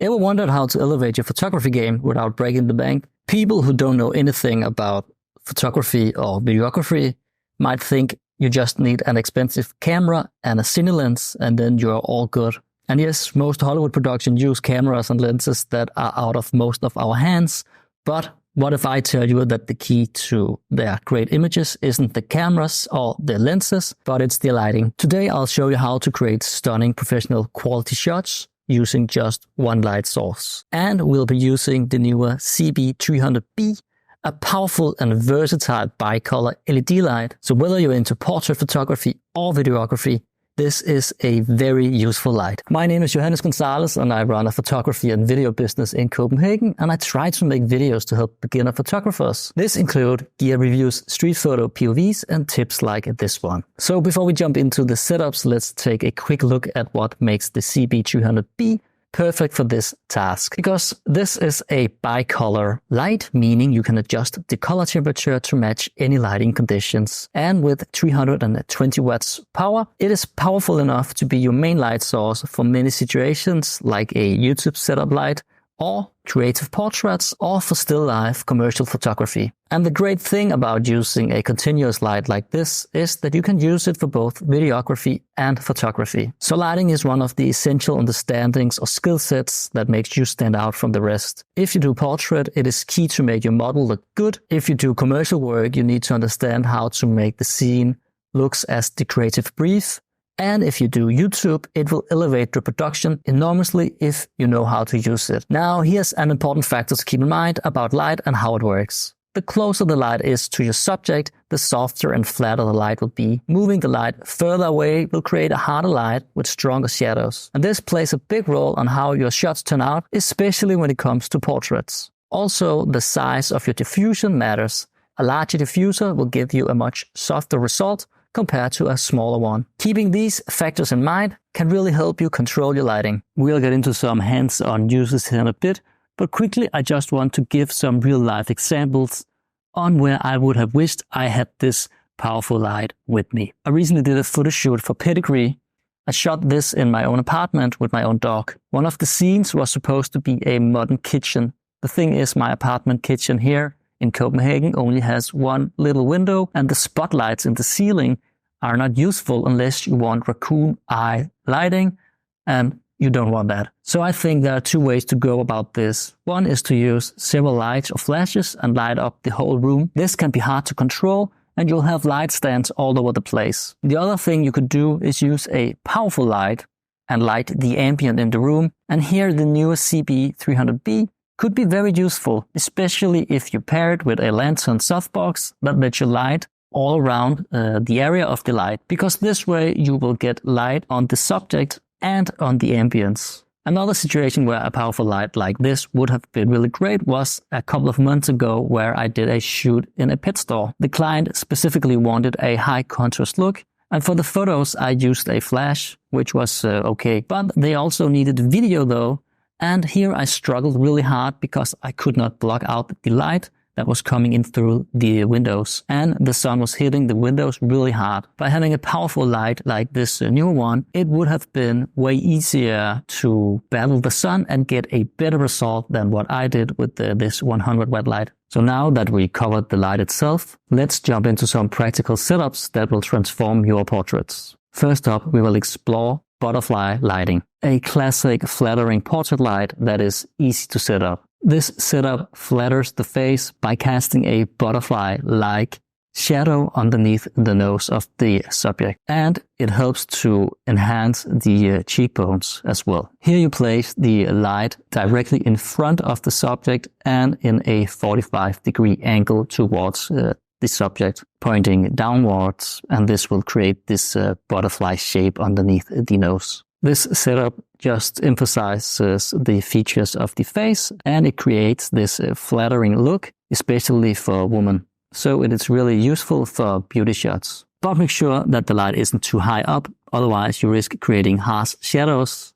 Ever wondered how to elevate your photography game without breaking the bank? People who don't know anything about photography or videography might think you just need an expensive camera and a cine lens and then you're all good. And yes, most Hollywood productions use cameras and lenses that are out of most of our hands. But what if I tell you that the key to their great images isn't the cameras or the lenses, but it's the lighting? Today I'll show you how to create stunning professional quality shots using just one light source. And we'll be using the Neewer CB300B, a powerful and versatile bicolor LED light. So whether you're into portrait photography or videography, this is a very useful light. My name is Johannes Gonzalez and I run a photography and video business in Copenhagen, and I try to make videos to help beginner photographers. This include gear reviews, street photo POVs, and tips like this one. So before we jump into the setups, let's take a quick look at what makes the CB300B perfect for this task, because this is a bicolor light, meaning you can adjust the color temperature to match any lighting conditions. And with 320 watts power, it is powerful enough to be your main light source for many situations like a YouTube setup light, or creative portraits, or for still life commercial photography. And the great thing about using a continuous light like this is that you can use it for both videography and photography. So lighting is one of the essential understandings or skill sets that makes you stand out from the rest. If you do portrait, it is key to make your model look good. If you do commercial work, you need to understand how to make the scene looks as the creative brief. And if you do YouTube, it will elevate your production enormously if you know how to use it. Now, here's an important factor to keep in mind about light and how it works. The closer the light is to your subject, the softer and flatter the light will be. Moving the light further away will create a harder light with stronger shadows. And this plays a big role on how your shots turn out, especially when it comes to portraits. Also, the size of your diffusion matters. A larger diffuser will give you a much softer result compared to a smaller one. Keeping these factors in mind can really help you control your lighting. We'll get into some hands-on uses here in a bit, but quickly I just want to give some real-life examples on where I would have wished I had this powerful light with me. I recently did a photo shoot for Pedigree. I shot this in my own apartment with my own dog. One of the scenes was supposed to be a modern kitchen. The thing is, my apartment kitchen here in Copenhagen only has one little window, and the spotlights in the ceiling are not useful unless you want raccoon eye lighting, and you don't want that. So I think there are two ways to go about this. One is to use several lights or flashes and light up the whole room. This can be hard to control, and you'll have light stands all over the place. The other thing you could do is use a powerful light and light the ambient in the room, and here the Neewer CB300B could be very useful, especially if you pair it with a lantern softbox that lets you light all around the area of the light, because this way you will get light on the subject and on the ambience. Another situation where a powerful light like this would have been really great was a couple of months ago where I did a shoot in a pet store. The client specifically wanted a high contrast look, and for the photos I used a flash, which was okay. But they also needed video though, and here I struggled really hard because I could not block out the light that was coming in through the windows, and the sun was hitting the windows really hard. By having a powerful light like this new one, it would have been way easier to battle the sun and get a better result than what I did with this 100 watt light. So now that we covered the light itself, let's jump into some practical setups that will transform your portraits. First up, we will explore butterfly lighting, a classic flattering portrait light that is easy to set up. This setup flatters the face by casting a butterfly-like shadow underneath the nose of the subject, and it helps to enhance the cheekbones as well. Here you place the light directly in front of the subject and in a 45-degree angle towards the subject, pointing downwards, and this will create this butterfly shape underneath the nose. This setup just emphasizes the features of the face, and it creates this flattering look, especially for women. So it is really useful for beauty shots. But make sure that the light isn't too high up, otherwise you risk creating harsh shadows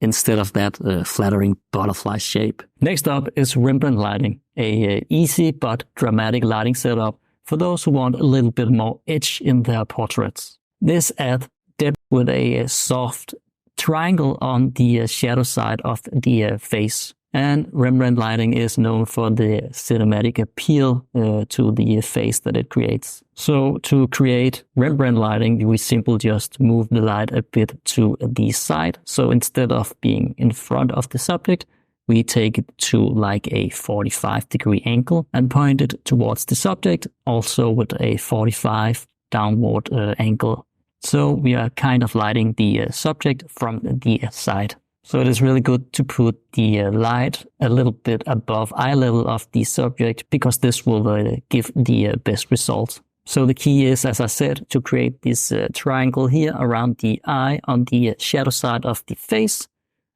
instead of that flattering butterfly shape. Next up is Rembrandt lighting, a easy but dramatic lighting setup for those who want a little bit more edge in their portraits. This adds depth with a soft triangle on the shadow side of the face. And Rembrandt lighting is known for the cinematic appeal to the face that it creates. So to create Rembrandt lighting, we simply just move the light a bit to the side. So instead of being in front of the subject, we take it to like a 45-degree angle and point it towards the subject, also with a 45 downward angle. So we are kind of lighting the subject from the side. So it is really good to put the light a little bit above eye level of the subject, because this will give the best result. So the key is, as I said, to create this triangle here around the eye on the shadow side of the face.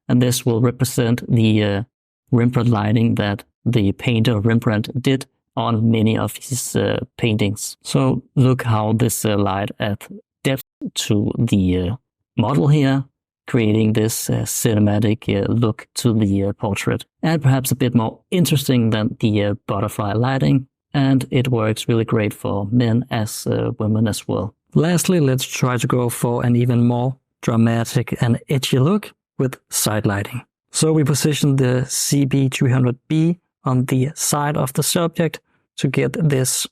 And this will represent the Rembrandt lighting that the painter Rembrandt did on many of his paintings. So look how this light adds depth to the model here, creating this cinematic look to the portrait. And perhaps a bit more interesting than the butterfly lighting. And it works really great for men as women as well. Lastly, let's try to go for an even more dramatic and edgy look with side lighting. So we position the CB300B on the side of the subject to get this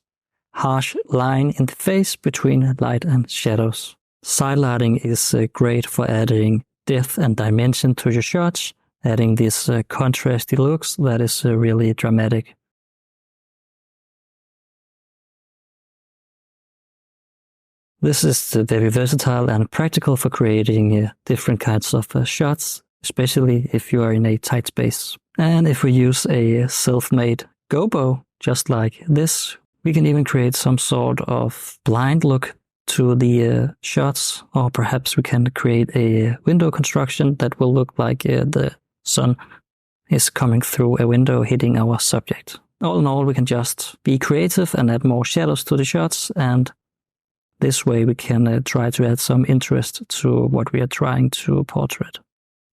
harsh line in the face between light and shadows. Side lighting is great for adding depth and dimension to your shots, adding these contrasty looks that is really dramatic. This is very versatile and practical for creating different kinds of shots, especially if you are in a tight space. And if we use a self-made gobo, just like this, we can even create some sort of blind look to the shots, or perhaps we can create a window construction that will look like the sun is coming through a window hitting our subject. All in all, we can just be creative and add more shadows to the shots, and this way we can try to add some interest to what we are trying to portrait.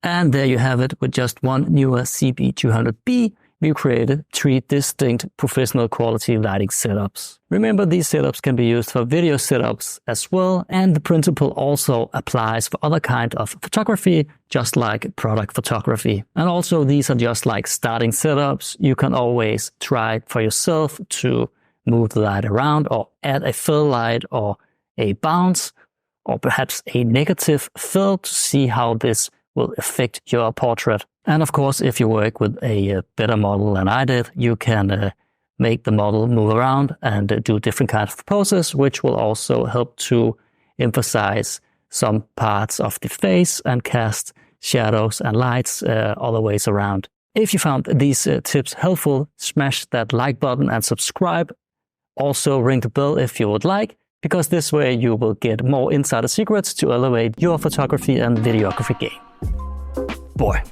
And there you have it. With just one Neewer CB300B, we created 3 distinct professional quality lighting setups. Remember, these setups can be used for video setups as well, and the principle also applies for other kind of photography, just like product photography. And also, these are just like starting setups. You can always try for yourself to move the light around, or add a fill light, or a bounce, or perhaps a negative fill to see how this will affect your portrait. And of course, if you work with a better model than I did, you can make the model move around and do different kinds of poses, which will also help to emphasize some parts of the face and cast shadows and lights other ways around. If you found these tips helpful, smash that like button and subscribe. Also ring the bell if you would like, because this way you will get more insider secrets to elevate your photography and videography game. Boy.